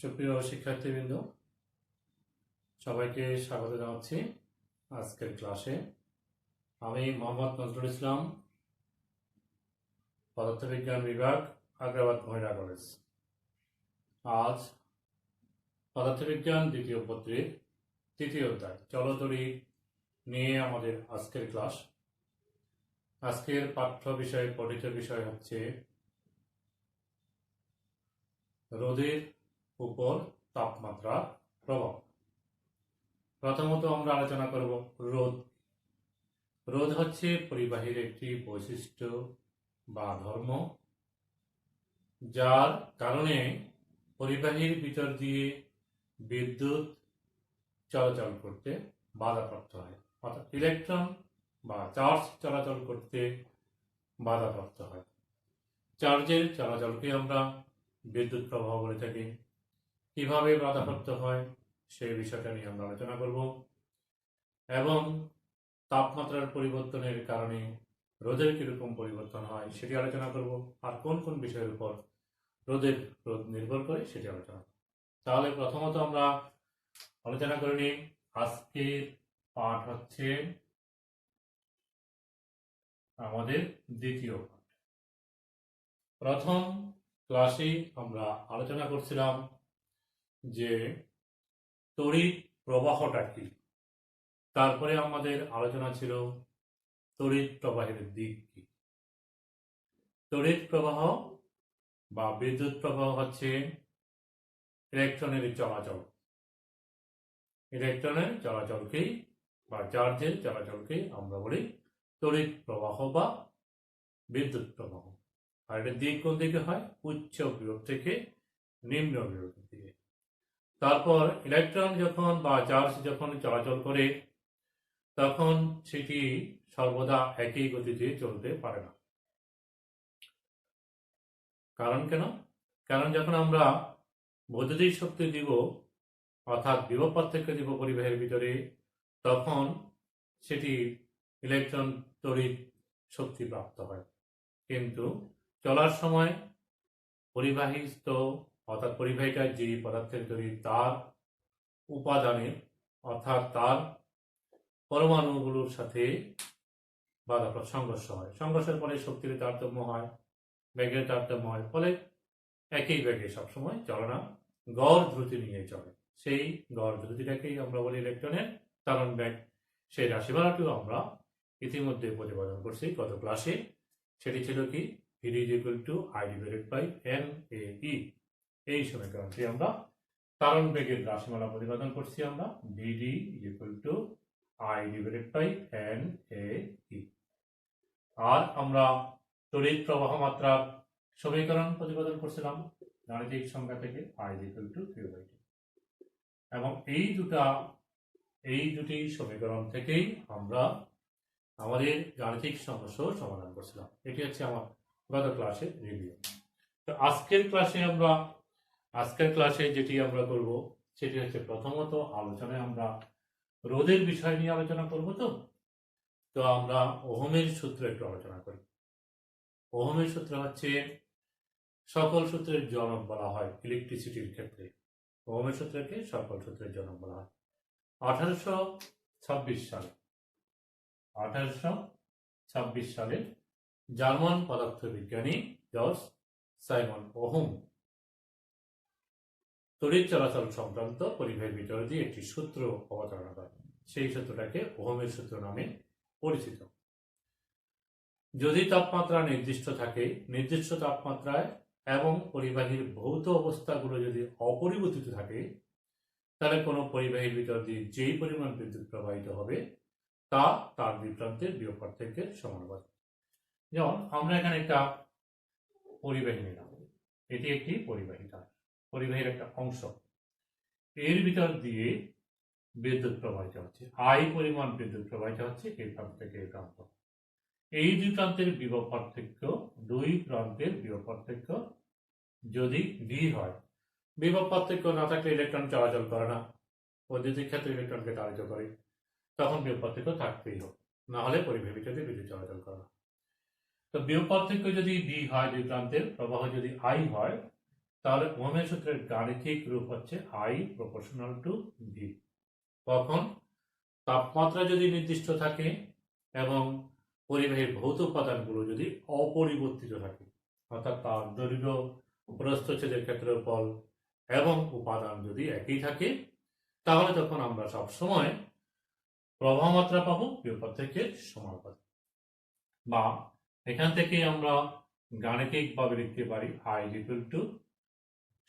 সুপ্রিয় শিক্ষার্থীবৃন্দ, সবাইকে স্বাগত জানাচ্ছি আজকের ক্লাসে। আমি মোহাম্মদ নজরুল ইসলাম, পদার্থবিজ্ঞান বিভাগ, আগ্রাবাদ মহিলা কলেজ। আজ পদার্থবিজ্ঞান দ্বিতীয় পত্রের তৃতীয় অধ্যায় চলতরি নিয়ে আমাদের আজকের ক্লাস। আজকের পাঠ্য বিষয়ে পঠিত বিষয় হচ্ছে রোদের উপর তাপমাত্রা প্রভাব। প্রথমত আমরা আলোচনা করব রোদ। রোদ হচ্ছে পরিবাহীর একটি বৈশিষ্ট্য বা ধর্ম, যার কারণে পরিবাহীর ভিতর দিয়ে বিদ্যুৎ চলাচল করতে বাধাপ্রাপ্ত হয়, অর্থাৎ ইলেকট্রন বা চার্জ চলাচল করতে বাধাপ্রাপ্ত হয়। চার্জের চলাচলকে আমরা বিদ্যুৎ প্রবাহ বলে থাকি। কিভাবে বাধাপ্রাপ্ত হয় সেই বিষয়টা নিয়ে আমরা আলোচনা করব এবং তাপমাত্রার পরিবর্তনের কারণে রোদের কিরকম পরিবর্তন হয় সেটি আলোচনা করব, আর কোন কোন বিষয়ের উপর রোদ নির্ভর করে সেটি আলোচনা করব। তাহলে প্রথমত আমরা আলোচনা করে নিই। আজকের পাঠ হচ্ছে আমাদের দ্বিতীয় পাঠ। প্রথম ক্লাসে আমরা আলোচনা করছিলাম যে তড়িৎ প্রবাহটা কি। তারপরে আমাদের আলোচনা ছিল তড়িৎ প্রবাহের দিক কি। তড়িৎ প্রবাহ বা বিদ্যুৎ প্রবাহ হচ্ছে ইলেকট্রনের চলাচল। ইলেকট্রনের চলাচলকেই বা চার্জের চলাচলকেই আমরা বলি তড়িৎ প্রবাহ বা বিদ্যুৎ প্রবাহ। আর এটার দিক কোন দিকে হয়? উচ্চ বিভব থেকে নিম্ন বিভবের দিকে। তারপর ইলেকট্রন যখন বা চার্জ যখন চলাচল করে তখন সেটি সর্বদা একই গতিতে চলতে পারে না। কারণ কেন? কারণ যখন আমরা বৈদ্যুতিক শক্তি দিব, অর্থাৎ বিভব পার্থক্য দিব পরিবাহীর ভিতরে, তখন সেটি ইলেকট্রন তড়িৎ শক্তি প্রাপ্ত হয়। কিন্তু চলার সময় পরিবাহীস্থ অর্থাৎ পরিবাহিকার যে পদার্থের তৈরি তার উপাদানে অর্থাৎ তার পরমাণুগুলোর সাথে বাধাপ্রাপ্ত সংঘর্ষ হয়। সংঘর্ষের ফলে শক্তির তারতম্য হয়, বেগের তারতম্য হয়, ফলে একই বেগে সবসময় চলে না, গড় দ্রুতি নিয়ে চলে। সেই গড় দ্রুতিটাকেই আমরা বলি ইলেকট্রনের ত্বরণ বেগ। সেই রাশিমালাটিও আমরা ইতিমধ্যে প্রতিপাদন করছি গত ক্লাসে। সেটি ছিল কি? V = I divided by NAE। এই সমীকরণটি আমরা ত্বরণ বেগের রাশিমালা প্রতিপাদন করছি আমরা VD = I divided by NAE। আর আমরা তড়িৎ প্রবাহ মাত্রার সমীকরণ প্রতিপাদন করছিলাম গাণিতিক সংখ্যা থেকে I = Q/T। এবং এই দুটি সমীকরণ থেকেই আমরা আমাদের গাণিতিক সমস্যা সমাধান করছিলাম। এটি হচ্ছে আমার গত ক্লাসের রিভিউ। তো আজকের ক্লাসে যেটি আমরা করব সেটি হচ্ছে প্রথমত আলোচনায় আমরা রোদের বিষয় নিয়ে আলোচনা করব। তো আমরা ওহমের সূত্র একটু আলোচনা করি। ওহমের সূত্র হচ্ছে সকল সূত্রের জনক বলা হয় ইলেকট্রিসিটির ক্ষেত্রে। ওহমের সূত্রকে সকল সূত্রের জনক বলা হয়। 1826 সালে জার্মান পদার্থবিজ্ঞানী জর্জ সাইমন ওহম তড়িৎ চলাচল সংক্রান্ত পরিবাহীর ভিতর দিয়ে একটি সূত্র অবতারণা করেন। সেই সূত্রটাকে ওহমের সূত্র নামে পরিচিত। যদি তাপমাত্রা নির্দিষ্ট থাকে, নির্দিষ্ট তাপমাত্রায় এবং পরিবাহীর ভৌত অবস্থাগুলো যদি অপরিবর্তিত থাকে, তাহলে কোনো পরিবাহীর ভিতর দিয়ে যেই পরিমাণ বিদ্যুৎ প্রবাহিত হবে তা তার দুই প্রান্তের বিভব পার্থক্যের সমানুপাতিক। যেমন আমরা এখানে একটা পরিবাহী নিলাম, এটি একটি পরিবাহী তার, পরিবাহীর একটা অংশ। এর ভিতর দিয়ে বিদ্যুৎ প্রবাহিত হচ্ছে, I পরিমাণ বিদ্যুৎ প্রবাহিত হচ্ছে এই প্রান্ত থেকে এই প্রান্ত। এই দুই প্রান্তের বিভব পার্থক্য, যদি V হয়, বিভব পার্থক্য না থাকলে ইলেকট্রন চলাচল করে না, বৈদ্যুতিক ক্ষেত্রে ইলেকট্রনকে তাড়িত করে, তখন বিভব পার্থক্য থাকতেই হবে, না হলে পরিবাহীর ভিতরে বিদ্যুৎ চলাচল করে না। তো বিভব পার্থক্য যদি V হয়, দুই প্রান্তের প্রবাহ যদি I হয়, তাহলে ওহমের সূত্রের গাণিতিক রূপ হচ্ছে I প্রপোর্শনাল টু V। কখন তাপমাত্রা যদি নির্দিষ্ট থাকে এবং পরিবাহীর ভৌত উপাদানগুলো যদি অপরিবর্তিত থাকে, অর্থাৎ তার দৈর্ঘ্য, প্রস্থচ্ছেদের ক্ষেত্রফল এবং উপাদান যদি একই থাকে, তাহলে তখন আমরা সবসময় প্রবাহ মাত্রা পাবো বিভবপার্থক্যের সমানুপাতিক। বা এখান থেকে আমরা গাণিতিকভাবে লিখতে পারি I ইকুয়াল টু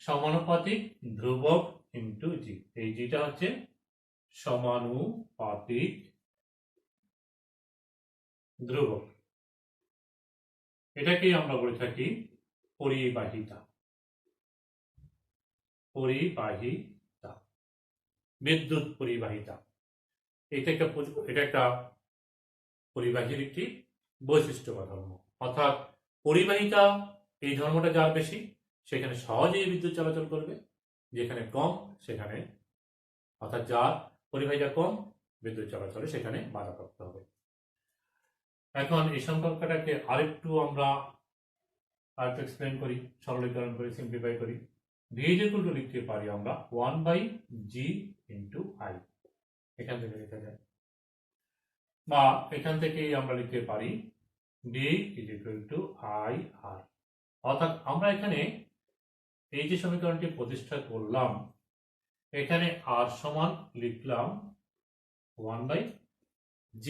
সমানুপাতিক ধ্রুবক ইন্টু জি। এই জিটা হচ্ছে সমানুপাতিক ধ্রুবক, এটাকেই আমরা বলে থাকি পরিবাহিতা। পরিবাহিতা, বিদ্যুৎ পরিবাহিতা, এটা একটা পরিবাহীর একটি বৈশিষ্ট্য বা ধর্ম। অর্থাৎ পরিবাহিতা এই ধর্মটা যার বেশি সেখানে সহজেই বিদ্যুৎ চলাচল করবে, যেখানে কম সেখানে, অর্থাৎ যার পরিবাহিতা কম বিদ্যুৎ চলাচলে সেখানে বাধাপ্রাপ্ত হবে। এখন এই সম্পর্কটাকে আরেকটু এক্সপ্লেন করি, সরলীকরণ করি, সিম্পলিফাই করি। V ইকুয়াল টু লিখতে পারি আমরা 1/G ইন্টু I, এখান থেকে লেখা যায়। বা এখান থেকেই আমরা লিখতে পারি V ইকুয়াল টু IR। অর্থাৎ আমরা এখানে এই যে সমীকরণটি প্রতিষ্ঠা করলাম, এখানে R সমান লিখলাম 1/G।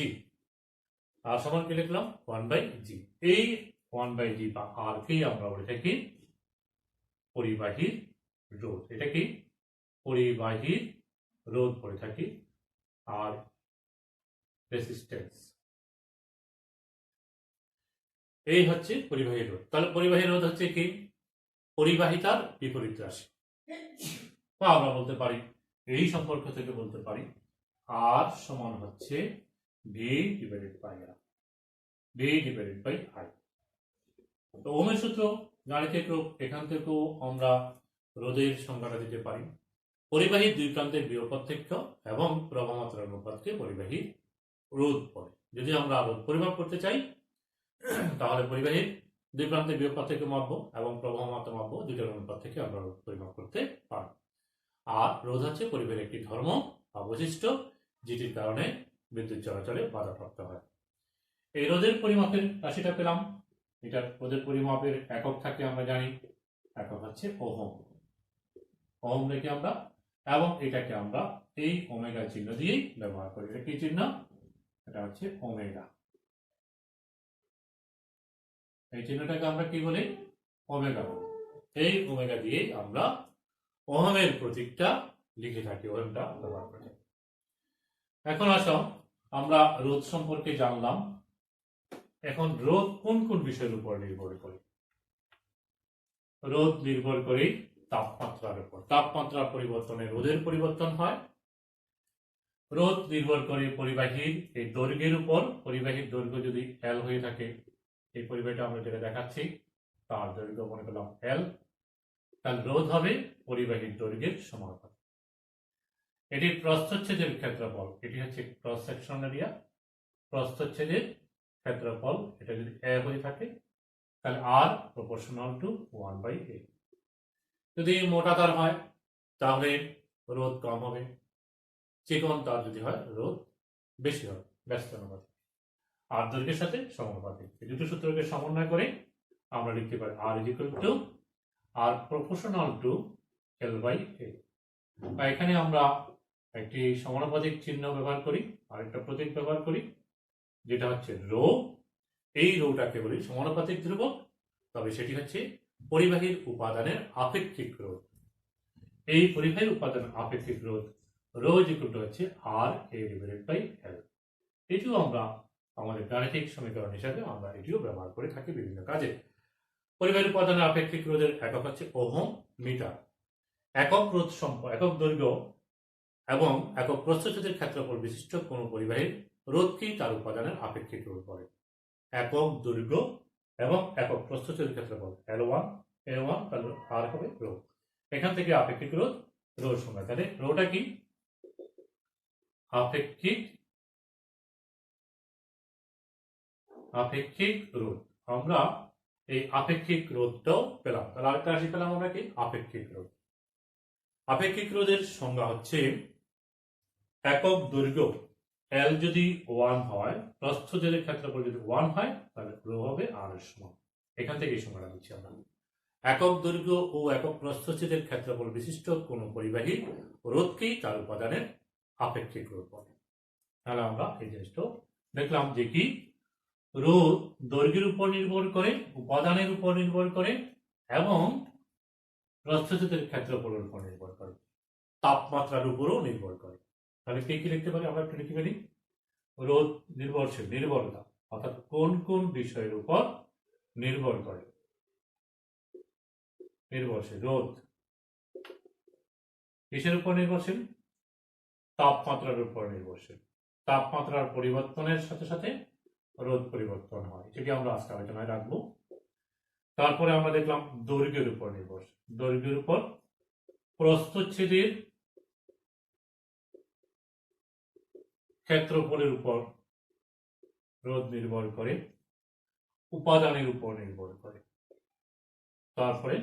আর সমান কি লিখলাম 1/G। এই 1/G বা R কেই আমরা বলে থাকি পরিবাহীর রোধ। এটা কি পরিবাহীর রোধ বলে থাকি, আর রেসিস্টেন্স। এই হচ্ছে পরিবাহীর রোধ। তাহলে পরিবাহীর রোধ হচ্ছে কি পরিবাহিতার বিপরীত রাশি। বা আমরা বলতে পারি এই সম্পর্ক থেকে বলতে পারি R সমান হচ্ছে V divided by R, V divided by I। তো ওহমের সূত্র গাণিতিক রূপ, এখান থেকেও আমরা রোধের সংজ্ঞাটা দিতে পারি। পরিবাহীর দুই প্রান্তের বিভব পার্থক্য এবং প্রবাহ মাত্রার অনুপাতকে পরিবাহীর রোধ বলে। যদি আমরা রোধ পরিমাপ করতে চাই তাহলে পরিবাহীর দুই প্রান্তের বিভব পার্থক্য মাপবো এবং প্রবাহ মাত্রা মাপবো, দুইটার অনুপাত থেকে আমরা রোধ পরিমাপ করতে পারব। আর রোধ হচ্ছে পরিবাহীর একটি ধর্ম বা বৈশিষ্ট্য, যেটির কারণে বিদ্যুৎ চলাচলে বাধাপ্রাপ্ত হয়। এই রোধের পরিমাপের রাশিটা পেলাম। এটা রোধের পরিমাপের একক থাকে আমরা জানি, একক হচ্ছে ওহম। ওহম রেখে আমরা, এবং এটাকে আমরা এই ওমেগা চিহ্ন দিয়েই ব্যবহার করি। এটা কি চিহ্ন? এটা হচ্ছে ওমেগা। এই চিহ্নটাকে আমরা কি বলি? ওমেগা বলি। এই ওমেগা দিয়ে আমরা ওহমের প্রতীকটা লিখে থাকি, ওহমটা ব্যবহার করে। এখন আসো আমরা রোধ সম্পর্কে জানলাম। এখন রোধ কোন কোন বিষয়ের উপর নির্ভর করে? রোধ নির্ভর করে তাপমাত্রার উপর। তাপমাত্রা পরিবর্তনে রোধের পরিবর্তন হয়। রোধ নির্ভর করে পরিবাহীর এই দৈর্ঘ্যের উপর। পরিবাহীর দৈর্ঘ্য যদি L হয়ে থাকে, এই পরিবাহীটা আমরা যেটা দেখাচ্ছি তার দৈর্ঘ্য মনে করলাম L, তাহলে রোধ হবে পরিবাহীর দৈর্ঘ্যের সমানুপাতিক। এটির প্রস্থচ্ছেদের ক্ষেত্রফল, এটি হচ্ছে ক্রস সেকশন এরিয়া, প্রস্থচ্ছেদের ক্ষেত্রফল এটা যদি A হয়ে থাকে তাহলে R প্রপোর্শনাল টু 1/A। যদি মোটা তার হয় তাহলে রোধ কম হবে, চিকন তার যদি হয় রোধ বেশি হবে, ব্যস্ত অনুপাতিক। আর দৈর্ঘ্যের সাথে সমানুপাতিক। এই দুটো সূত্রকে সমন্বয় করে আমরা লিখতে পারি R equal to R proportional to L/A। এখানে আমরা একটি সমানুপাতিক চিহ্ন ব্যবহার করি, আরেকটা প্রতীক ব্যবহার করি, যেটা হচ্ছে রো। এই রোটাকে বলি সমানুপাতিক ধ্রুবক, তবে সেটি হচ্ছে পরিবাহীর উপাদানের আপেক্ষিক রোধ। এই পরিবাহীর উপাদানের আপেক্ষিক রোধ রো ইকুয়াল টু হচ্ছে RA ডিভাইডেড বাই L। এটিও আমরা আমাদের গাণিতিক সমীকরণ হিসাবে আমরা এটিও ব্যবহার করে থাকি বিভিন্ন কাজে। পরিবাহীর উপাদানের আপেক্ষিক রোধের একক হচ্ছে ওহম মিটার। একক রোধ একক দৈর্ঘ্য এবং একক প্রস্থচ্ছেদের ক্ষেত্রফল বিশিষ্ট কোন পরিবাহীর রোধকেই তার উপাদানের আপেক্ষিক রোধ বলে। একক দৈর্ঘ্য এবং একক প্রস্থচ্ছেদের ক্ষেত্রফল L1 A1 তাহলে আর হবে রো। এখান থেকে আপেক্ষিক রোধ রোর সংজ্ঞা। তাহলে রোটা কি? আপেক্ষিক রোধ। আমরা এই আপেক্ষিক রোধটাও পেলাম। তাহলে আরেকটা রাশি পেলাম আমরা কি, আপেক্ষিক রোধ। আপেক্ষিক রোধের সংজ্ঞা হচ্ছে একক দৈর্ঘ্য এল যদি 1 হয়, প্রস্থচ্ছেদের ক্ষেত্রফল যদি 1 হয়, তাহলে রো হবে আর এর সমান। এখান থেকে এই সংজ্ঞাটা দিচ্ছি আমরা। একক দৈর্ঘ্য ও একক প্রস্থচ্ছেদের ক্ষেত্রফল বিশিষ্ট কোন পরিবাহী রোধকেই তার উপাদানের আপেক্ষিক রোধ বলে। তাহলে আমরা এই জিনিসটা দেখলাম যে কি, রোধ দৈর্ঘ্যের উপর নির্ভর করে, উপাদানের উপর নির্ভর করে এবং প্রস্থচ্ছেদের ক্ষেত্রফলের উপর নির্ভর করে, তাপমাত্রার উপরও নির্ভর করে। তাহলে কে কি লিখতে পারি আমরা, একটু লিখতে পারি। রোধ নির্ভরশীল, নির্ভরতা অর্থাৎ কোন কোন বিষয়ের উপর নির্ভর করে। নির্ভরশীল রোধ কিসের উপর নির্ভরশীল? তাপমাত্রার উপর নির্ভরশীল। তাপমাত্রার পরিবর্তনের সাথে সাথে রোধ পরিবর্তন হয়, সেটি আমরা আজকে আলোচনায় রাখবো। তারপরে আমরা দেখলাম দৈর্ঘ্যের উপর নির্ভরশীল। দৈর্ঘ্যের উপর প্রস্থচ্ছেদের ক্ষেত্রফলের উপর রোধ নির্ভর করে, উপাদানের উপর নির্ভর করে। তারপরে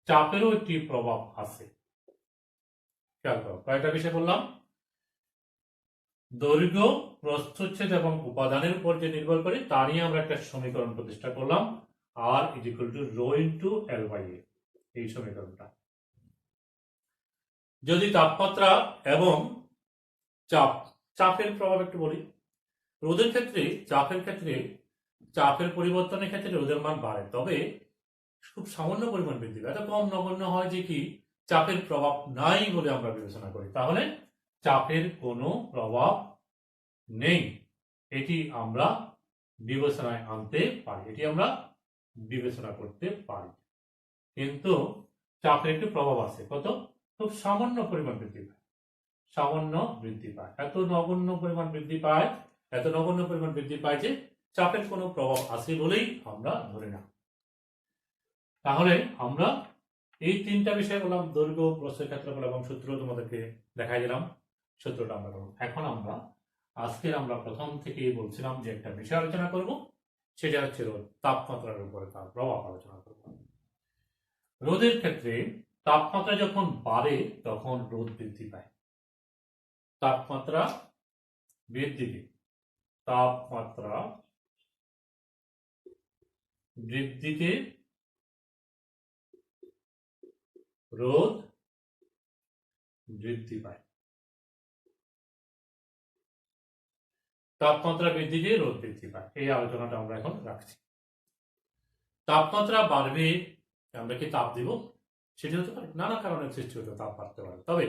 চাপেরও একটি প্রভাব আছে। খেয়াল করো, কয়েকটা বিষয় বললাম। দৈর্ঘ্য, প্রস্থচ্ছেদ এবং উপাদানের উপর যে নির্ভর করে, তা নিয়ে আমরা একটা সমীকরণ প্রতিষ্ঠা করলাম, R is equal to rho into L by A. এই সমীকরণটা যদি তাপমাত্রা এবং চাপের প্রভাব একটু বলি। রোদের ক্ষেত্রে, চাপের পরিবর্তনের ক্ষেত্রে রোদের মান বাড়ে, তবে খুব সামান্য পরিমাণ বৃদ্ধি পায়। এত কম নগণ্য হয় যে কি, চাপের প্রভাব নাই বলে আমরা বিবেচনা করি। তাহলে চাপের কোনো প্রভাব নেই, এটি আমরা বিবেচনায় আনতে পারি, এটি আমরা বিবেচনা করতে পারি। কিন্তু চাপের একটি প্রভাব আছে, কত? খুব সামান্য পরিমাণ বৃদ্ধি পায়, সামান্য বৃদ্ধি পায়। এত নগণ্য পরিমাণ বৃদ্ধি পায় যে চাপের কোনো প্রভাব আছে বলেই আমরা ধরি না। তাহলে আমরা এই তিনটা বিষয় বললাম, দৈর্ঘ্য, প্রস্থের ক্ষেত্রফল এবং সূত্র তোমাদেরকে দেখাই দিলাম। সূত্রটা আমরা করব। এখন আমরা প্রথম থেকেই বলছিলাম যে একটা বিষয় আলোচনা করব, সেটা হচ্ছে রোধ। তাপমাত্রার উপরে তার প্রভাব আলোচনা করব। রোধের ক্ষেত্রে তাপমাত্রা যখন বাড়ে তখন রোধ বৃদ্ধি পায়। তাপমাত্রা বৃদ্ধিতে রোধ বৃদ্ধি পায়। তাপমাত্রা বৃদ্ধিতে রোধ বৃদ্ধি পায়, এই আলোচনাটা আমরা এখন রাখছি। তাপমাত্রা বাড়বে, আমরা কি তাপ দিব? সেটি হতে পারে, নানা কারণের সৃষ্টি হতে তাপ বাড়তে পারে। তবে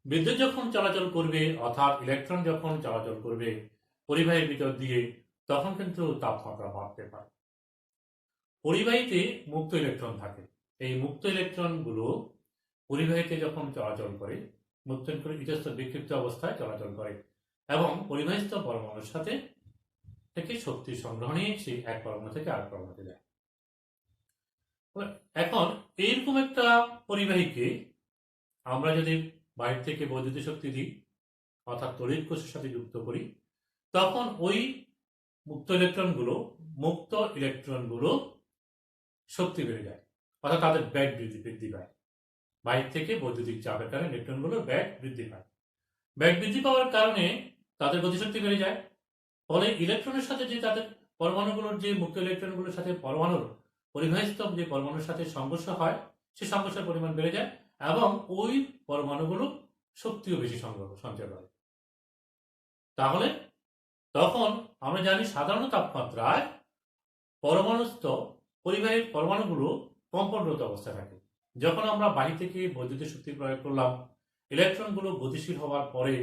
বিদ্যুৎ যখন চলাচল করবে, অর্থাৎ ইলেকট্রন যখন চলাচল করবে পরিবাহীর ভিতর দিয়ে, তখন কিন্তু তাপমাত্রা বাড়তে পারে। পরিবাহীতে মুক্ত ইলেকট্রন থাকে, এই মুক্ত ইলেকট্রনগুলো পরিবাহীতে যখন চলাচল করে, মুক্ত ইলেকট্রন ইতস্তত বিক্ষিপ্ত অবস্থায় চলাচল করে এবং পরিবাহীস্থ পরমাণুর সাথে থেকে শক্তি সংগ্রহ নিয়ে সেই এক পরমাণু থেকে আরেক পরমাণুতে যায়। এখন এইরকম একটা পরিবাহীকে আমরা যদি বাইরে থেকে বৈদ্যুতিক শক্তি দিই, অর্থাৎ তড়িৎ কোষের সাথে যুক্ত করি, তখন ওই মুক্ত ইলেকট্রনগুলো শক্তি বেড়ে যায়, অর্থাৎ তাদের ব্যাগ বৃদ্ধি পায়। বাইরে থেকে বৈদ্যুতিক চাপের কারণে ইলেকট্রনগুলোর ব্যাগ বৃদ্ধি পায়। ব্যাগ বৃদ্ধি পাওয়ার কারণে তাদের গতিশক্তি বেড়ে যায়। ফলে ইলেকট্রনের সাথে যে তাদের পরমাণুগুলোর, যে মুক্ত ইলেকট্রনগুলোর সাথে পরমাণুর পরিবাহীস্থ যে পরমাণুর সাথে সংঘর্ষ হয়, সেই সংঘর্ষের পরিমাণ বেড়ে যায় এবং ওই পরমাণুগুলো শক্তিও বেশি সঞ্চয় করে। তাহলে তখন আমরা জানি সাধারণ তাপমাত্রায় পরমাণুস্থ পরিবাহীর পরমাণুগুলো কম্পনরত অবস্থায় থাকে। যখন আমরা বাহির থেকে বৈদ্যুতিক শক্তি প্রয়োগ করলাম, ইলেকট্রনগুলো গতিশীল হওয়ার পরে,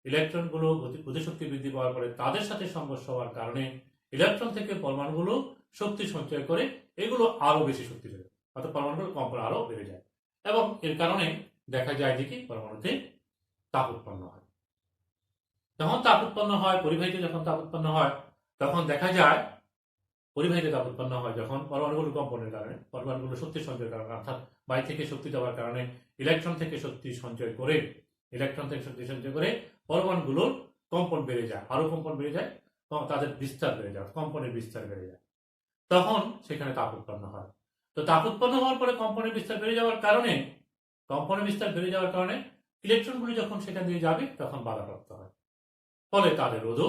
ইলেকট্রনগুলো গতিশক্তি বৃদ্ধি পাওয়ার পরে তাদের সাথে সংঘর্ষ হওয়ার কারণে ইলেকট্রন থেকে পরমাণুগুলো শক্তি সঞ্চয় করে, এগুলো আরো বেশি শক্তি বেড়ে, অর্থাৎ পরমাণুগুলো কম্পন আরো বেড়ে যায় এবং এর কারণে দেখা যায় যে কি, পরমাণুতে তাপ উৎপন্ন হয়। যখন তাপ উৎপন্ন হয় পরিবাহীতে, যখন তাপ উৎপন্ন হয় তখন দেখা যায় পরিবাহীতে তাপ উৎপন্ন হয় যখন পরমাণুগুলো কম্পনের কারণে, পরমাণুগুলো শক্তি সঞ্চয়ের কারণে, অর্থাৎ বাইরে থেকে শক্তি দেওয়ার কারণে ইলেকট্রন থেকে শক্তি সঞ্চয় করে পরমাণুগুলোর কম্পন বেড়ে যায়, আরো কম্পন বেড়ে যায়, তাদের বিস্তার বেড়ে যায়, কম্পনের বিস্তার বেড়ে যায়। তখন সেখানে তাপ উৎপন্ন হয়। তো তাপ উৎপন্ন হওয়ার পরে কম্পনের বিস্তার বেড়ে যাওয়ার কারণে ইলেকট্রনগুলি যখন সেখান দিয়ে যাবে তখন বাধাপ্রাপ্ত হয়, ফলে তাদের রোধও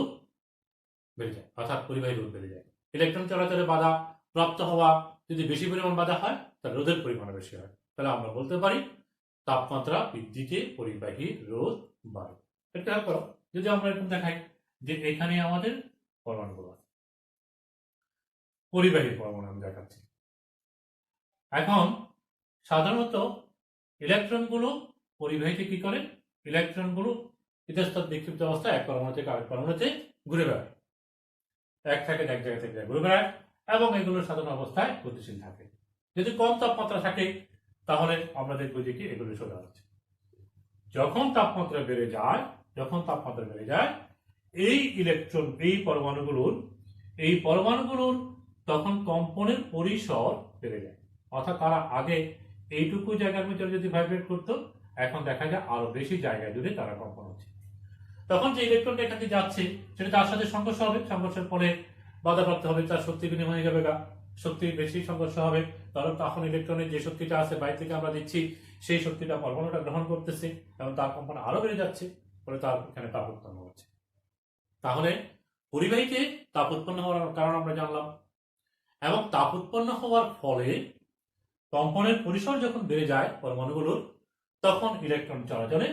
বেড়ে যায়, অর্থাৎ পরিবাহী রোধ বেড়ে যায়। ইলেকট্রন চলাচলে বাধা প্রাপ্ত হওয়া যদি বেশি পরিমাণ বাধা হয় তাহলে রোধের পরিমাণ বেশি হয়। তাহলে আমরা বলতে পারি তাপমাত্রা বৃদ্ধিতে পরিবাহী রোধ বাড়ে। এটা খেয়াল করো, যদি আমরা এরকম দেখাই যে এখানে আমাদের পরমাণুগুলো আছে, পরিবাহী পরমাণু আমি দেখাচ্ছি। এখন সাধারণত ইলেকট্রনগুলো পরিবাহীতে কি করে, ইলেকট্রনগুলো ইতস্তত বিক্ষিপ্ত অবস্থায় এক পরমাণু থেকে আরেক পরমাণুতে ঘুরে বেড়ায়, এক জায়গা থেকে ঘুরে বেড়ায়, এবং এগুলো সাধারণ অবস্থায় গতিশীল থাকে। যদি কম তাপমাত্রা থাকে তাহলে আমরা দেখবো যে কি এগুলো সোজা হচ্ছে। যখন তাপমাত্রা বেড়ে যায় এই ইলেকট্রন এই পরমাণুগুলোর তখন কম্পনের পরিসর বেড়ে যায়, অর্থাৎ তারা আগে এইটুকু জায়গার ভিতরে যদি ভাইব্রেট করতো, এখন দেখা যায় আরো বেশি জায়গা জুড়ে তারা কম্পন হচ্ছে। তখন যে ইলেকট্রনটা এখান থেকে যাচ্ছে সেটা তার সাথে সংঘর্ষ হবে, সংঘর্ষের ফলে বাধাপ্রাপ্ত হবে, তার শক্তি বিনিময় হয়ে যাবে, শক্তি বেশি সংঘর্ষ হবে, কারণ তখন ইলেকট্রনের যে শক্তিটা আছে বাইরে থেকে আমরা দিচ্ছি সেই শক্তিটা পরমাণুটা গ্রহণ করতেছে এবং তার কম্পন আরো বেড়ে যাচ্ছে, ফলে তার এখানে তাপ উৎপন্ন হচ্ছে। তাহলে পরিবাহীতে তাপ উৎপন্ন হওয়ার কারণ আমরা জানলাম, এবং তাপ উৎপন্ন হওয়ার ফলে কম্পনের পরিসর যখন বেড়ে যায় পরমাণুগুলোর, তখন ইলেকট্রন চলাচলে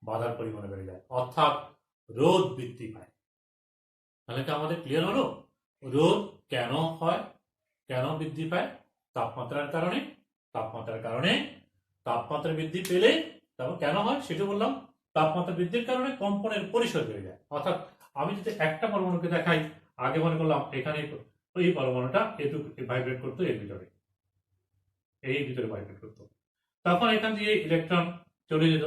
বাধার পরিমাণ বেড়ে যায়, অর্থাৎ রোধ বৃদ্ধি পায়। তাহলে কি আমাদের ক্লিয়ার হলো রোধ কেন হয়, কেন বৃদ্ধি পায়? তাপমাত্রার কারণে। তাপমাত্রা বৃদ্ধি পেলে তখন কেন হয় সেটা বললাম, তাপমাত্রা বৃদ্ধির কারণে কম্পনের পরিসর বেড়ে যায়। অর্থাৎ আমি যদি একটা পরমাণুকে দেখাই, আগে মনে করলাম এখানে এই পরমাণুটা এটুকু ভাইব্রেট করতো, এর ভিতরে ভাইব্রেট করতো, তখন এখান দিয়ে ইলেকট্রন চলে যেত,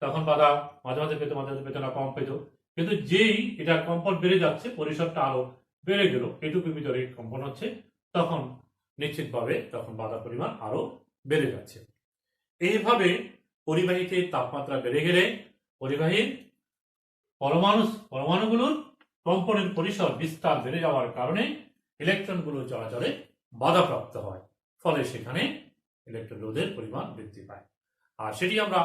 তখন বাধা মাঝে মাঝে পেত, মাঝে মাঝে পেত না, কম পেত। কিন্তু যেই এটা কম্পন বেড়ে যাচ্ছে, পরিসরটা আরো বেড়ে গেল, এটুকুর ভিতরে কম্পন হচ্ছে, তখন নিশ্চিতভাবে তখন বাধার পরিমাণ আরো বেড়ে যাচ্ছে। এইভাবে পরিবাহীতে তাপমাত্রা বেড়ে গেলে পরিবাহীর পরমাণুগুলোর কম্পনের পরিসর বিস্তার বেড়ে যাওয়ার কারণে ইলেকট্রনগুলো চলাচলে বাধাপ্রাপ্ত হয়, ফলে সেখানে ইলেকট্রন রোধের পরিমাণ বৃদ্ধি পায়। আর সেটি আমরা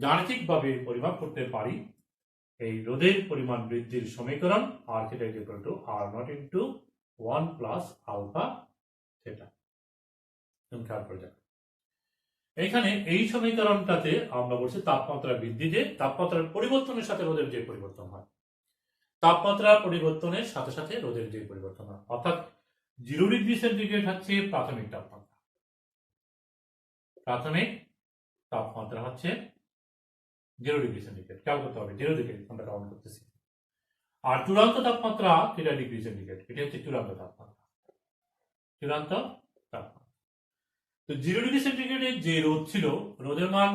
গাণিতিকভাবে পরিমাপ করতে পারি। এই রোধের পরিমাণ বৃদ্ধির সমীকরণ R theta equal to R naught into 1 plus alpha theta. খেয়াল করে যান, এখানে এই সমীকরণটাতে আমরা বলছি তাপমাত্রা বৃদ্ধিতে তাপমাত্রার পরিবর্তনের সাথে রোধের যে পরিবর্তন হয়, তাপমাত্রা পরিবর্তনের সাথে সাথে রোধের যে পরিবর্তন হয়, অর্থাৎ 0 ডিগ্রি সেন্টিগ্রেড হচ্ছে প্রাথমিক তাপমাত্রা হচ্ছে 0 ডিগ্রি সেন্টিগ্রেড। খেয়াল করতে হবে 0 ডিগ্রি আমরা কাউন্ট করতেছি। আর চূড়ান্ত তাপমাত্রা 3 ডিগ্রি সেন্টিগ্রেড, এটা হচ্ছে চূড়ান্ত তাপমাত্রা। তো 0 ডিগ্রি সেন্টিগ্রেডে যে রোধ ছিল, রোধের মান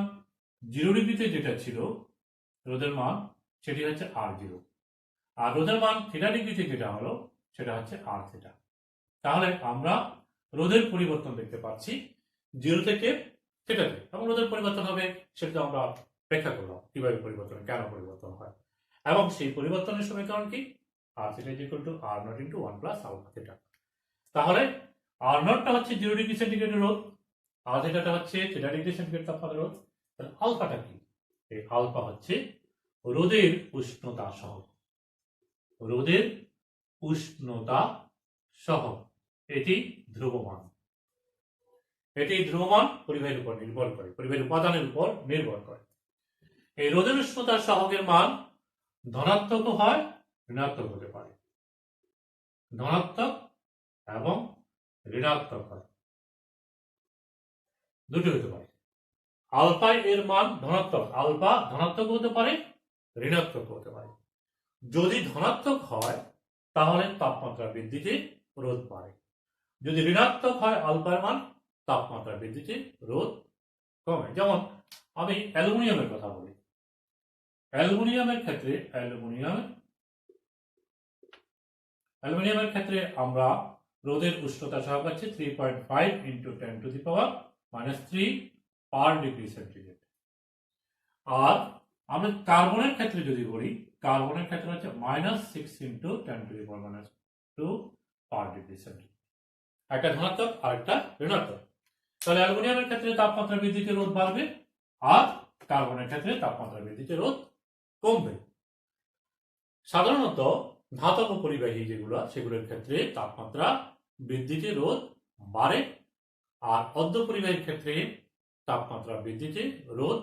0 ডিগ্রিতে যেটা ছিল রোধের মান, সেটি হচ্ছে R0, আর রোধের মান থিটা ডিগ্রিতে যেটা হলো সেটা হচ্ছে R থিটা। তাহলে আমরা রোধের পরিবর্তন দেখতে পাচ্ছি 0 থেকে থিটাতে, এবং রোধের পরিবর্তন হবে সেটা আমরা ব্যাখ্যা করলাম কিভাবে পরিবর্তন, কেন পরিবর্তন হয়, এবং সেই পরিবর্তনের সমীকরণ কি, R theta equal to R naught into 1 plus alpha theta. তাহলে আর নটটা হচ্ছে 0 ডিগ্রি সেন্টিগ্রেডের রোধ, আর থিটাটা হচ্ছে থিটা ডিগ্রি সেন্টিগ্রেড তাপমাত্রা রোধ। তাহলে আলফাটা কি? এই আলফা হচ্ছে রোধের উষ্ণতা সহগ, এটি ধ্রুবমান। পরিবাহীর উপর নির্ভর করে, পরিবাহীর উপাদানের উপর নির্ভর করে। এই রোধের উষ্ণতা সহগের মান ধনাত্মক হয়, ঋণাত্মক হতে পারে, ধনাত্মক এবং ঋণাত্মক হয়, দুটো হতে পারে। আলফা এর মান ধনাত্মক, আলফা ধনাত্মক হতে পারে, ঋণাত্মক হতে পারে। যদি ধনাত্মক হয় তাহলে তাপমাত্রা বৃদ্ধিতে রোধ বাড়ে, যদি ঋণাত্মক হয় আলফার মান, তাপমাত্রা বৃদ্ধিতে রোধ কমে। যেমন আমি অ্যালুমিনিয়ামের কথা বলি, অ্যালুমিনিয়ামের ক্ষেত্রে আমরা রোধের উষ্ণতা সহগ পাচ্ছি 3.5 into 10 to the power -3 per degree centigrade. আর আমরা কার্বনের ক্ষেত্রে যদি বলি, কার্বনের ক্ষেত্রে হচ্ছে -6 into 10 to the power -2 per degree centigrade, একটা ধনাত্মক আর একটা ঋণাত্মক। তাহলে অ্যালুমিনিয়ামের ক্ষেত্রে তাপমাত্রা বৃদ্ধিতে রোধ বাড়বে আর কার্বনের ক্ষেত্রে তাপমাত্রা বৃদ্ধিতে রোধ কমবে। সাধারণত ধাতব পরিবাহী যেগুলো সেগুলোর ক্ষেত্রে তাপমাত্রা বৃদ্ধিতে রোধ বাড়ে আর অর্ধপরিবাহীর ক্ষেত্রে তাপমাত্রা বৃদ্ধিতে রোধ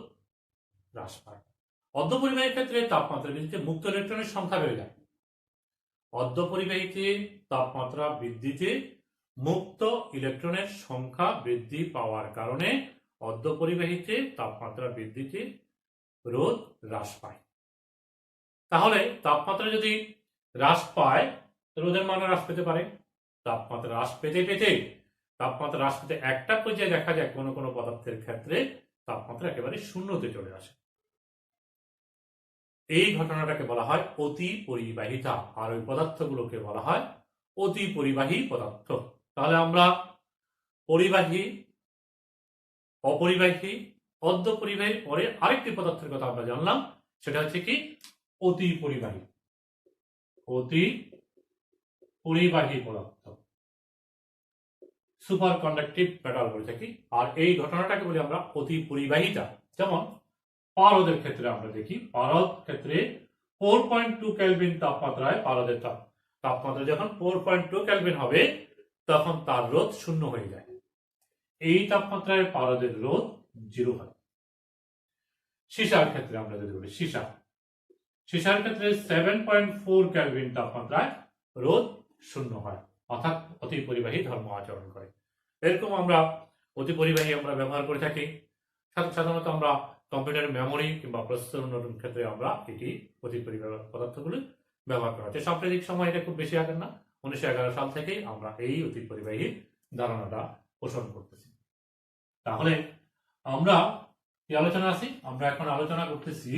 হ্রাস পায়। অর্ধপরিবাহীর ক্ষেত্রে তাপমাত্রা বৃদ্ধিতে মুক্ত ইলেকট্রনের সংখ্যা বেড়ে যায়। অর্ধপরিবাহীতে তাপমাত্রা বৃদ্ধিতে মুক্ত ইলেকট্রনের সংখ্যা বৃদ্ধি পাওয়ার কারণে অর্ধপরিবাহীতে তাপমাত্রা বৃদ্ধিতে রোধ হ্রাস পায়। তাহলে তাপমাত্রা যদি হ্রাস পায় রোধের মান হ্রাস পেতে পারে। তাপমাত্রা হ্রাস পেতে একটা পর্যায়ে দেখা যায় কোনো কোনো পদার্থের ক্ষেত্রে তাপমাত্রা একেবারে শূন্যতে চলে আসে। এই ঘটনাটাকে বলা হয় অতি পরিবাহিতা, আর ওই পদার্থগুলোকে বলা হয় অতি পরিবাহী পদার্থ। তাহলে আমরা পরিবাহী, অপরিবাহী, অর্ধপরিবাহী পরে আরেকটি পদার্থের কথা আমরা জানলাম, সেটা হচ্ছে কি অতি পরিবাহী। অতি পরিবাহী পদার্থ, সুপার কন্ডাক্টিভ মেটাল বলে থাকি। আর এই ঘটনাটাকে বলি আমরা অতি পরিবাহিতা। যেমন পারদের ক্ষেত্রে আমরা দেখি, পারদ ক্ষেত্রে 4.2 কেলভিন তাপমাত্রায় পারদের তাপমাত্রা যখন 4.2 কেলভিন হবে তখন তার রোধ শূন্য হয়ে যায়। এই তাপমাত্রায় পারদের রোধ 0 হয়। সীসার ক্ষেত্রে আমরা যদি বলি, সীসার ক্ষেত্রে 7.4 কেলভিন তাপমাত্রায় রোধ শূন্য হয়, অর্থাৎ অতি পরিবাহী ধর্ম আচরণ করে। এরকম আমরা অতি পরিবাহী আমরা ব্যবহার করে থাকি। সাধারণত আমরা কম্পিউটারের মেমোরি কিংবা প্রসেসর উন্নয়ন ক্ষেত্রে আমরা এটি অতি পরিবাহী পদার্থগুলি ব্যবহার করা হচ্ছে। সাম্প্রতিক সময় এটা খুব বেশি আগের না, 1911 সাল থেকেই আমরা এই অতি পরিবাহী ধারণাটা পোষণ করতেছি। তাহলে আমরা কি আলোচনা আছি? আমরা এখন আলোচনা করতেছি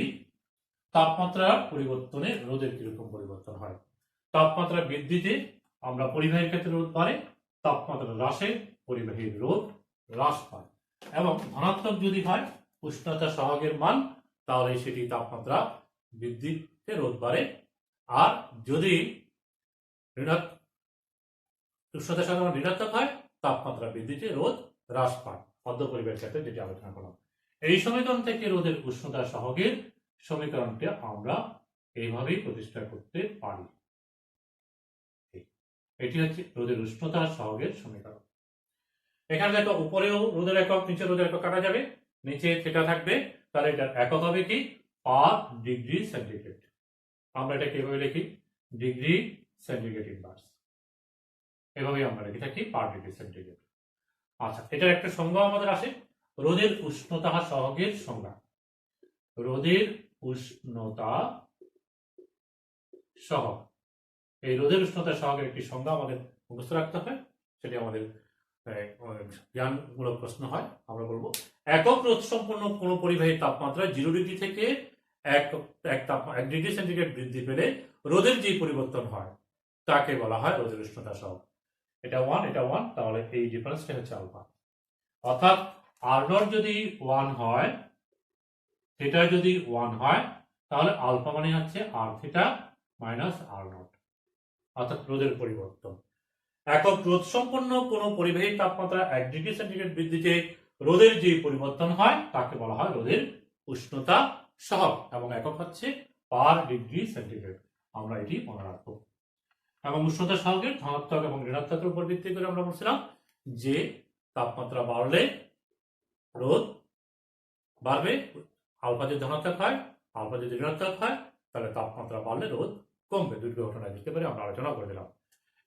তাপমাত্রা পরিবর্তনে রোধের কিরকম পরিবর্তন হয়। তাপমাত্রা বৃদ্ধিতে আমরা পরিবাহীর ক্ষেত্রে রোধ বাড়ে, তাপমাত্রা হ্রাসে পরিবাহীর রোধ হ্রাস পায়। এবং ধনাত্মক যদি হয় উষ্ণতা সহগের মান, তাহলে সেটি তাপমাত্রা বৃদ্ধিতে রোধ বাড়ে। আর যদি উষ্ণতা সহগ ঋণাত্মক হয় তাপমাত্রা বৃদ্ধিতে রোধ হ্রাস পায়, অর্ধপরিবাহীর ক্ষেত্রে যেটি আলোচনা করলাম। এই সমীকরণ থেকে রোধের উষ্ণতা সহগের সমীকরণটি আমরা এইভাবেই প্রতিষ্ঠা করতে পারি। এটি হচ্ছে রোধের উষ্ণতা সহগের সমীকরণ। এখানে দেখো উপরেও রোধের একক, নিচে রোধের একক কাটা যাবে, নিচে থিটা থাকবে, তাহলে এটার একক হবে কি পার ডিগ্রি সেন্টিগ্রেড। আমরা এটা কিভাবে লিখি? ডিগ্রি সেন্টিগ্রেড ইনভার্স, এভাবেই আমরা লিখে থাকি পার ডিগ্রি সেন্টিগ্রেড। আচ্ছা, এটার একটা সংজ্ঞা আমাদের আসে, রোধের উষ্ণতা সহগের সংজ্ঞা। রোধের উষ্ণতা সহগ, এই রোধের উষ্ণতা সহগের একটি সংজ্ঞা আমাদের মুখস্থ রাখতে হয়, সেটি আমাদের জ্ঞানমূলক প্রশ্ন হয়। আমরা বলবো একক রোধ সম্পন্ন কোন পরিবাহীর তাপমাত্রা 0 ডিগ্রি থেকে 1 ডিগ্রি সেন্টিগ্রেড বৃদ্ধি পেলে রোধের যে পরিবর্তন হয় তাকে বলা হয় রোধের উষ্ণতা সহগ। এটা 1, এটা 1, তাহলে এই ডিফারেন্সটা হচ্ছে আলফা। অর্থাৎ আর নট যদি 1 হয়, থিটা যদি 1 হয়, তাহলে আলফা মানে হচ্ছে R theta minus are not, অর্থাৎ রোধের পরিবর্তন। একক রোধ সম্পন্ন কোন পরিবাহীর তাপমাত্রা 1 ডিগ্রি সেন্টিগ্রেড বৃদ্ধিতে রোধের যে পরিবর্তন হয় তাকে বলা হয় রোধের উষ্ণতা সহগ, এবং একক হচ্ছে পার ডিগ্রি সেন্টিগ্রেড। আমরা এটি মনে রাখবো। এবং উষ্ণতা সহগের ধনাত্মক এবং ঋণাত্মকের উপর ভিত্তি করে আমরা বলছিলাম যে তাপমাত্রা বাড়লে রোধ বাড়বে, আলফা যদি ধনাত্মক হয়, আলফা যদি ঋণাত্মক হয়, তাহলে তাপমাত্রা বাড়লে রোধ কমবে। দুটি ঘটনা দিতে পারে, আমরা আলোচনা করে দিলাম।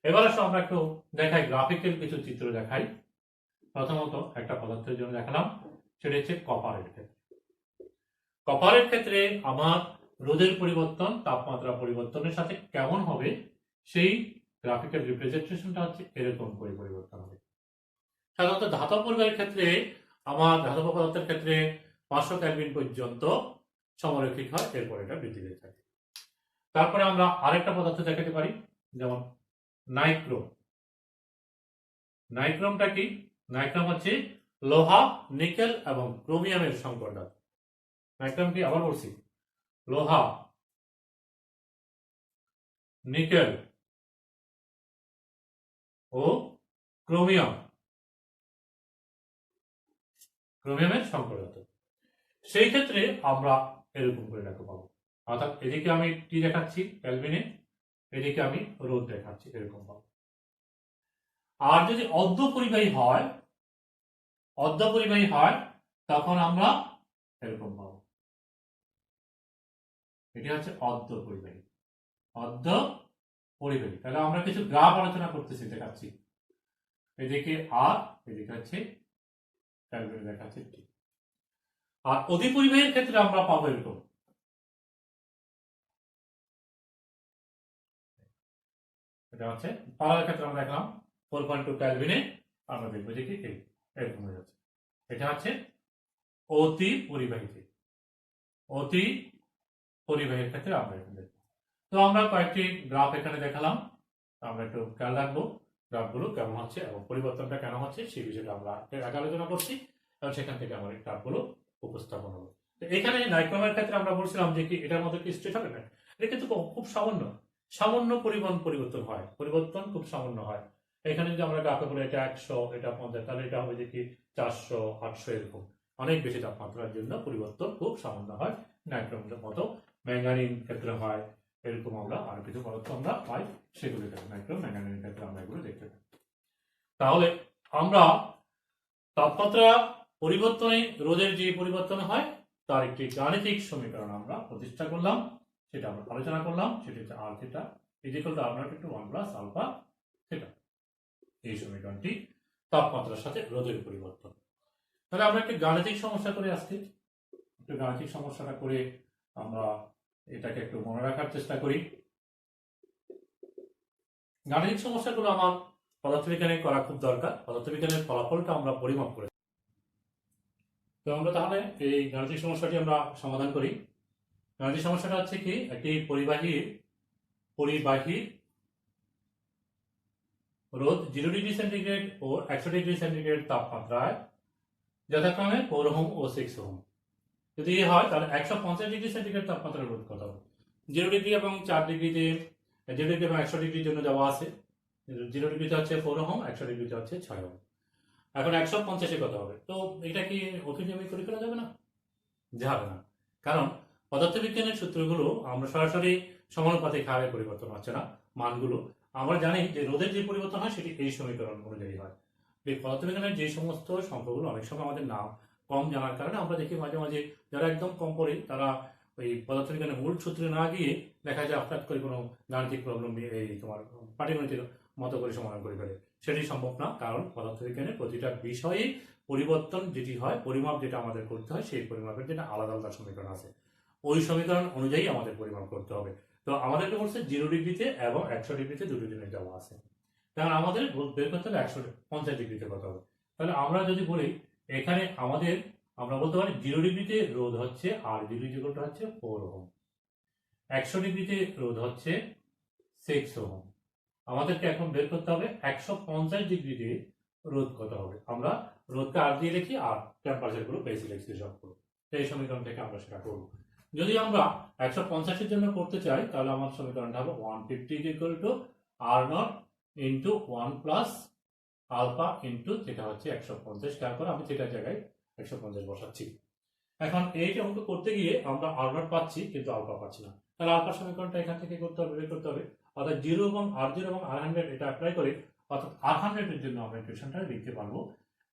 এবার আসলে আমরা একটু দেখাই, গ্রাফিক্যাল কিছু চিত্র দেখাই। প্রথমত একটা পদার্থের জন্য দেখালাম, সেটা হচ্ছে কপারের ক্ষেত্রে। কপারের ক্ষেত্রে আমার রোধের পরিবর্তন তাপমাত্রা পরিবর্তনের সাথে কেমন হবে সেই গ্রাফিক্যাল রিপ্রেজেন্টেশনটা হচ্ছে এরকম করে পরিবর্তন হবে। সাধারণত ধাতব পরিবাহীর ক্ষেত্রে আমার ধাতব পদার্থের ক্ষেত্রে 500 কেলভিন পর্যন্ত সমরৈখিক হয়, এরপর এটা বৃদ্ধি পেয়ে থাকে। তারপরে আমরা আরেকটা পদার্থ দেখাতে পারি, যেমন নাইক্রোম। নাইক্রোমটা কি? নাইক্রোম হচ্ছে লোহা, নিকেল এবং ক্রোমিয়ামের সংকর ধাতু। নাইক্রোম কি? আবার বলছি, লোহা, নিকেল ও ক্রোমিয়াম, ক্রোমিয়ামের সংকরজাত। সেই ক্ষেত্রে আমরা এরকম করে লেখা পাবো, অর্থাৎ এদিকে আমি কি দেখাচ্ছি ক্যালভিনে, এদিকে আমি রোধ দেখাচ্ছি, এরকম পাবো। আর যদি অর্ধপরিবাহী হয়, অর্ধপরিবাহী হয় তখন আমরা এরকম পাবো, এটি হচ্ছে অর্ধপরিবাহী, অর্ধপরিবাহী। তাহলে আমরা কিছু গ্রাফ আলোচনা করতেছি, দেখাচ্ছি এদিকে আর এদিকে হচ্ছে ক্যালভিনে দেখাচ্ছি। আর অধিপরিবাহীর ক্ষেত্রে আমরা পাবো এরকম, এটা হচ্ছে পাওয়ার ক্ষেত্রে আমরা দেখলাম 4.2 ক্যালভিনে, আমরা দেখবো যে কি এরকম হয়ে যাচ্ছে। এটা হচ্ছে অতি পরিবাহীতে, অতি পরিবাহীর ক্ষেত্রে আমরা এখানে দেখবো। তো আমরা কয়েকটি গ্রাফ এখানে দেখালাম, আমরা একটু খেয়াল রাখবো গ্রাফগুলো কেমন হচ্ছে এবং পরিবর্তনটা কেন হচ্ছে সেই বিষয়টা আমরা আগে আলোচনা করছি, এবং সেখান থেকে আমার গ্রাফগুলো উপস্থাপন হবে। তো এখানে নাইক্রোমের ক্ষেত্রে আমরা বলছিলাম যে কি এটার মধ্যে কি স্ট্রেট হবে না, এটা কিন্তু খুব সামান্য সামান্য পরিবর্তন হয়, পরিবর্তন খুব সামান্য হয়। এখানে যদি আমরা গ্রাফে বলি এটা 100, এটা 50, তাহলে এটা হবে যে কি 400, 800 এরকম, অনেক বেশি তাপমাত্রার জন্য পরিবর্তন খুব সামান্য হয় নাইট্রোজেনের মতো। ম্যাঙ্গানিন ক্ষেত্রে হয় এরকম, আমরা আরো কিছু পদার্থ আমরা পাই, সেগুলি নাইট্রো ম্যাঙ্গানিন ক্ষেত্রে আমরা এগুলো দেখতে পাই। তাহলে আমরা তাপমাত্রা পরিবর্তনে রোধের যে পরিবর্তন হয় তার একটি গাণিতিক সমীকরণ আমরা প্রতিষ্ঠা করলাম, সেটা আমরা আলোচনা করলাম, সেটা হচ্ছে R theta equal to r naught into 1 plus alpha theta. এই সমীকরণটি তাপমাত্রার সাথে রোধের পরিবর্তন। তাহলে আমরা একটি গাণিতিক সমস্যা করে আজকে, একটু গাণিতিক সমস্যাটা করে আমরা এটাকে একটু মনে রাখার চেষ্টা করি। গাণিতিক সমস্যাগুলো আমার পদার্থবিজ্ঞানে করা খুব দরকার, পদার্থবিজ্ঞানের ফলাফলটা আমরা পরিমাপ করে। তো আমরা তাহলে এই গাণিতিক সমস্যাটি আমরা সমাধান করি। গাণিতিক সমস্যাটা হচ্ছে কি, একটি পরিবাহীর রোধ 0 ডিগ্রি সেন্টিগ্রেড ও 100 ডিগ্রি সেন্টিগ্রেড তাপমাত্রায় যথাক্রমে 4 ওহম ও 6 ওহম যদি হয়, তাহলে 150 ডিগ্রি সেন্টিগ্রেড তাপমাত্রার রোধ কত হবে। 0 ডিগ্রি এবং 4 ডিগ্রিতে, 0 ডিগ্রি এবং 100 ডিগ্রির জন্য দেওয়া আছে, 0 ডিগ্রিতে হচ্ছে 4 ওহম, 100 ডিগ্রিতে হচ্ছে 6 ওহম। এখন 150-এ কত হবে? তো এটা কি অভিনয় করে করা যাবে না? যাবে না, কারণ পদার্থবিজ্ঞানের সূত্রগুলো আমরা সরাসরি সমানুপাতিক হারে পরিবর্তন হচ্ছে না মানগুলো। আমরা জানি যে রোধের যে পরিবর্তন হয় সেটি এই সমীকরণ অনুযায়ী হয়। এই পদার্থবিজ্ঞানের যে সমস্ত সংখ্যাগুলো অনেক সময় আমাদের নাম কম জানার কারণে আমরা দেখি মাঝে মাঝে যারা একদম কম পড়ে তারা ওই পদার্থবিজ্ঞানের মূল সূত্রে না গিয়ে দেখা যায় হঠাৎ করে কোনো গাণিতিক প্রবলেম এই তোমার পাটিগণিতের মতো করে সমাধান করে ফেলে। সেটি সম্ভব না, কারণ পদার্থবিজ্ঞানের প্রতিটা বিষয়ে পরিবর্তন যেটি হয়, পরিমাপ যেটা আমাদের করতে হয়, সেই পরিমাপের যেটা আলাদা আলাদা সমীকরণ আছে, ওই সমীকরণ অনুযায়ী আমাদের পরিমাপ করতে হবে। তো আমাদেরকে বলছে 0 ডিগ্রিতে এবং 100 ডিগ্রিতে দুটো জিনিস দেওয়া আছে, কারণ আমাদের বের করতে হবে 150 ডিগ্রিতে কত হবে। তাহলে আমরা যদি বলি এখানে আমাদের, আমরা বলতে পারি 0 ডিগ্রিতে রোধ হচ্ছে R0 ইকুয়াল টু হচ্ছে 4 ওহম, 100 ডিগ্রিতে রোধ হচ্ছে 6 ওহম। আমাদেরকে এখন বের করতে হবে 150 ডিগ্রিতে রোধ কত হবে। আমরা রোধকে আর দিয়ে লিখি আর টেম্পারেচার গুলো বেশি লিখছি সবগুলো, এই সমীকরণ থেকে আমরা সেটা করবো। যদি আমরা 150-এর জন্য করতে চাই তাহলে আমার সমীকরণটা হবে 150 equal to R naught into 1 plus alpha into যেটা হচ্ছে 150। তারপর আমি সেটার জায়গায় 150 বসাচ্ছি। এখন এইটা অঙ্ক করতে গিয়ে আমরা আর নট পাচ্ছি কিন্তু আলফা পাচ্ছি না, তাহলে আলফার সমীকরণটা এখান থেকে করতে হবে, বের করতে হবে। অর্থাৎ 0 এবং R0 এবং R100 এটা অ্যাপ্লাই করে, অর্থাৎ R100 এর জন্য আমরা ইকুয়েশনটা লিখতে পারবো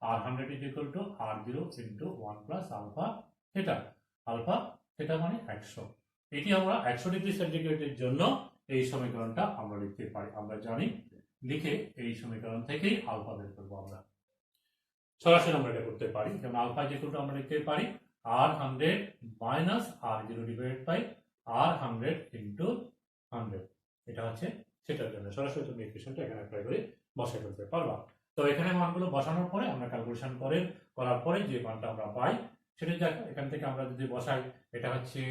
R100 is equal to R0 into 1 plus alpha theta. Alpha theta মানে 100। এটি আমরা 100 ডিগ্রি সেন্টিগ্রেডের জন্য এই সমীকরণটা আমরা লিখতে পারি। আমরা জানি লিখে এই সমীকরণ থেকেই আলফা বের করবো। আমরা সরাসরি আমরা এটা করতে পারি, যেমন আলফা ইজ ইকুয়াল টু আমরা লিখতে পারি R100 minus R0 divided by R100 into 100। এটা হচ্ছে সেটার জন্য সরাসরি তুমি ইকুয়েশনটা এখানে অ্যাপ্লাই করে বসাই ফেলতে পারবা। তো এখানে মানগুলো বসানোর পরে আমরা ক্যালকুলেশন করার পরে যে মানটা আমরা পাই সেটা দেখো, এখান থেকে আমরা যদি বসাই, এটা হচ্ছে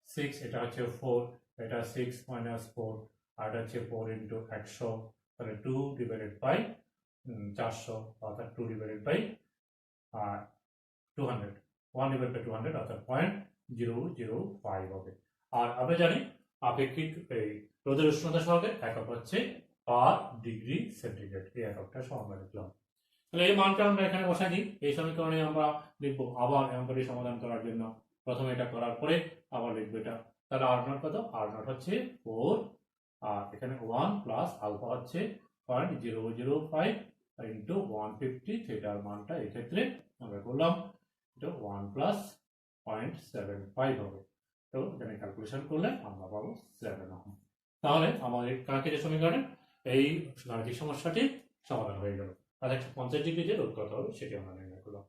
6, এটা হচ্ছে 4, এটা 6 মাইনাস 4, আর এটা হচ্ছে 4 ইন্টু 100, তাহলে 2 ডিভাইডেড বাই 400, অর্থাৎ 2 ডিভাইডেড বাই 200, 1 ডিভাইড বাই 200 অর্থাৎ 0.005 হবে। আর আমরা জানি আপেক্ষিক এই রোধের উষ্ণতা সহগের একক হচ্ছে পার ডিগ্রি সেন্টিগ্রেড, এই এককটা সমান লিখলাম। তাহলে এই মানটা আমরা এখানে বসাই দিই। এই সমীকরণে আমরা লিখবো আবার অঙ্কটি সমাধান করার জন্য প্রথমে এটা করার পরে আবার লিখবো এটা। তাহলে আর নট কত? আর নট হচ্ছে 4, আর এখানে 1 প্লাস আলফা হচ্ছে 0.005 ইন্টু 150, থিটার মানটা এক্ষেত্রে আমরা করলাম এটা 1 প্লাস 0.75 হবে। তো এখানে ক্যালকুলেশন করলে আমরা পাবো 7 ওহম। তাহলে আমাদের কাঙ্ক্ষিত সমীকরণে এই গাণিতিক সমস্যাটি সমাধান হয়ে গেল। আর 150 ডিগ্রি যে রোধ কত হবে সেটি আমরা নির্ণয় করলাম।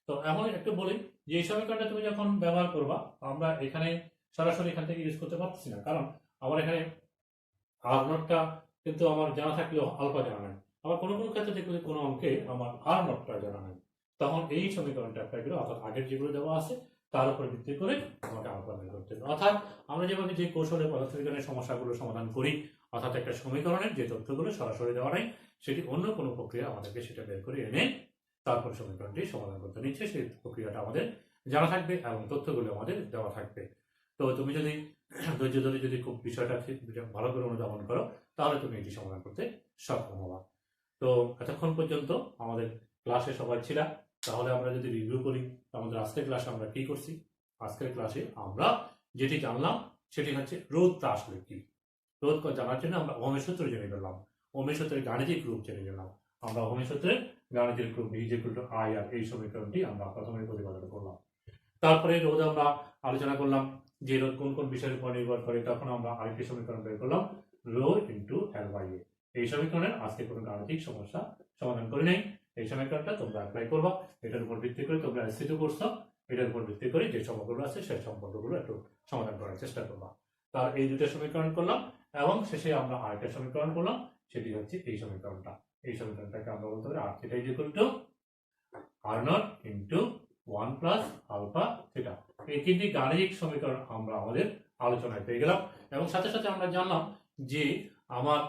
তো এখন একটু বলি যে এই সমীকরণটা তুমি যখন ব্যবহার করবা, আমরা এখানে সরাসরি এখান থেকে ইউজ করতে পারছি না, কারণ আমার এখানে আর নটটা কিন্তু আমার জানা থাকলেও আলফা জানা নাই। আবার কোনো কোনো ক্ষেত্রে দেখলে কোনো অঙ্কে আমার আর নটটা জানা নাই, তখন এই সমীকরণটা অ্যাপ্লাই করে, অর্থাৎ আগের যেগুলো দেওয়া আছে তার উপর ভিত্তি করে আমাকে আলফা বের করতে হবে। অর্থাৎ আমরা যেভাবে যে কৌশলে পদার্থবিজ্ঞানের সমস্যাগুলো সমাধান করি, অর্থাৎ একটা সমীকরণের যে তথ্যগুলো সরাসরি দেওয়া নাই, সেটি অন্য কোনো প্রক্রিয়া আমাদেরকে সেটা বের করে এনে তারপর সমীকরণটি সমাধান করতে নিচ্ছে, সেই প্রক্রিয়াটা আমাদের জানা থাকবে এবং তথ্যগুলো আমাদের দেওয়া থাকবে। তো তুমি যদি ধৈর্য ধরে যদি খুব বিষয়টা ভালো করে অনুধাবন করো, তাহলে তুমি এটি সমাধান করতে সক্ষম হবা। তো এতক্ষণ পর্যন্ত আমাদের ক্লাসে সবাই ছিল। তাহলে আমরা যদি রিভিউ করি, আমাদের আজকের ক্লাসে আমরা কি করছি? আজকের ক্লাসে আমরা যেটি জানলাম সেটি হচ্ছে রোধটা আসলে কি। রোধ জানার জন্য আমরা ওহমের সূত্র জেনে গেলাম, ওহমের সূত্রের গাণিতিক রূপ জেনে গেলাম। আমরা ওহমের সূত্রের গাণিতিক রূপ I আর এই সমীকরণটি আমরা প্রথমে প্রতিপাদন করলাম। তারপরে রোধ আমরা আলোচনা করলাম যে রোধ কোন কোন বিষয়ের উপর নির্ভর করে, তখন আমরা আরেকটি সমীকরণ বের করলাম, rho into L by A. এই সমীকরণের আজকে কোনো গাণিতিক সমস্যা সমাধান করি নাই। এই সমীকরণটা তোমরা অ্যাপ্লাই করবা, এটার উপর ভিত্তি করে তোমরা এসসিটু করছো, এটার উপর ভিত্তি করে যে সম্পর্কগুলো আছে সেই সম্পর্কগুলো একটু সমাধান করার চেষ্টা করবা। তার এই দুটো সমীকরণ করলাম এবং শেষে আমরা আরেকটা সমীকরণ করলাম, সেটি হচ্ছে এই সমীকরণটা। এই সমীকরণটাকে আমরা বলতে পারি R theta is equal to R naught into 1 plus alpha theta. এই তিনটি গাণিতিক সমীকরণ আমরা আমাদের আলোচনায় পেয়ে গেলাম এবং সাথে সাথে আমরা জানলাম যে আমার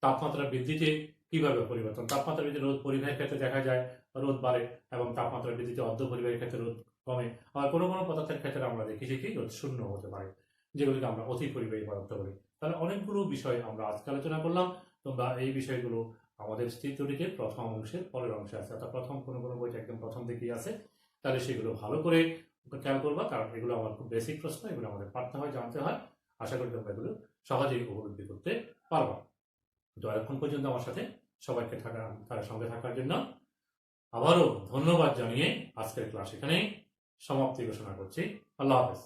তাপমাত্রা বৃদ্ধিতে কিভাবে পরিবর্তন, তাপমাত্রা বৃদ্ধি রোধ পরিবাহের ক্ষেত্রে দেখা যায় রোধ বাড়ে এবং তাপমাত্রা বৃদ্ধিতে অর্ধ পরিবাহের ক্ষেত্রে রোধ কমে। আর কোনো কোনো পদার্থের ক্ষেত্রে আমরা দেখেছি কি রোধ শূন্য হতে পারে, যেগুলিকে আমরা অতি পরিবাহী পদার্থ বলি। তাহলে অনেকগুলো বিষয় আমরা আজকে আলোচনা করলাম। তোমরা এই বিষয়গুলো আমাদের স্থিতিটিকে প্রথম অংশের পরের অংশে আছে, অর্থাৎ প্রথম কোনো কোনো বইটা একদম প্রথম দিকেই আছে, তাহলে সেগুলো ভালো করে খেয়াল করবা, কারণ এগুলো আমার খুব বেসিক প্রশ্ন, এগুলো আমাদের পড়তে হয়, জানতে হয়। আশা করি তোমরা এগুলো সহজেই উপলব্ধি করতে পারবা। তো এখন পর্যন্ত আমার সাথে সবাইকে তার সঙ্গে থাকার জন্য আবারও ধন্যবাদ জানিয়ে আজকের ক্লাস এখানেই সমাপ্তি ঘোষণা করছি। আল্লাহ হাফেজ।